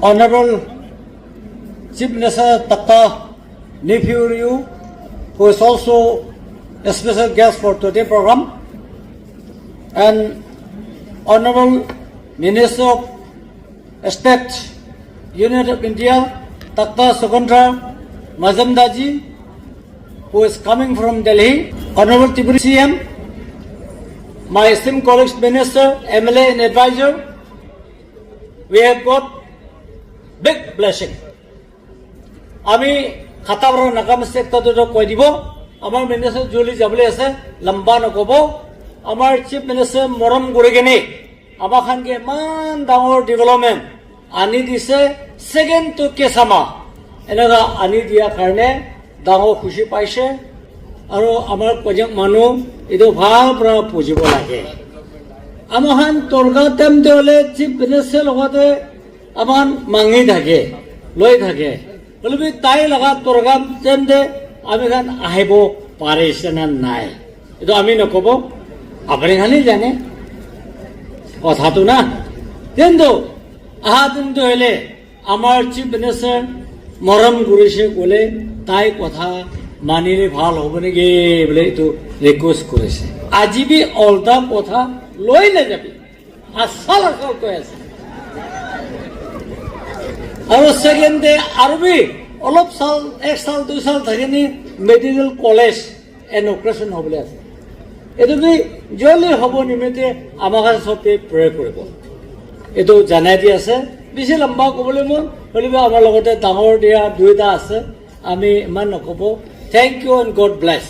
Honorable Chief Minister Dr. Nephew Ryu, who is also a special guest for today's program, and Honorable Minister of State, Union of India, Dr. Sugandha Majumdarji, who is coming from Delhi, Honorable Tripura CM, my esteemed colleagues, Minister, MLA and Advisor, we have got big blessing. আমি খাতাবৰ নাকামছে একটা দুটো কৈ দিব আমাৰ minister জলি যাবলৈ আছে লম্বা নকব আমাৰ চিফ মিনিষ্টাৰ মৰম কৰি কেনে আমাৰ খানকে ইমান ডাঙৰ ডেভেলপমেণ্ট আনি দিছে ছেকেণ্ড টু কেছামা এনেকুৱা আনি দিয়াৰ কাৰণে ডাঙৰ খুশি পাইছে আৰু আমাৰ প্ৰজেক্ট মানুহ এইটো ভাল পৰা পুজিব লাগে আমাৰ খান তৰ্কা টাইম দিলে চিফ মিনিষ্টাৰ লগতে আমাৰ মাঙি থাকে লৈ থাকে বলবি তাই লগা তৰ্কাম টাইম দে আমি খান আহিব পাৰিছে না নাই এইটো আমি নকব আপুনি খালি জানে কথাটো না কিন্তু আহা দিনটো হলে আমাৰ চিফ মিনিষ্টাৰ মৰম কৰিছে ক'লে তাই কথা মানিলে ভাল হ'ব নেকি বোলে এইটো ৰিকুৱেষ্ট কৰিছে আজি বি অলটা কথা লৈ নাযাবি আচল কৈ আছে আৰু ছেকেণ্ডে আৰু বি অলপ চাল এক চাল দুই চাল থাকেনি মেডিকেল কলেজ ইনগ্ৰেশ্যন হ'বলৈ আছে এইটো বি জলদি হ'ব নিমিত্তে আমাক চবে প্ৰয়োগ কৰিব এইটো জানাই দি আছে বেছি লম্বা ক'বলৈ মন হ'লেও আমাৰ লগতে ডাঙৰ দিয়া দুয়োটা আছে আমি ইমান নক'ব thank you and God bless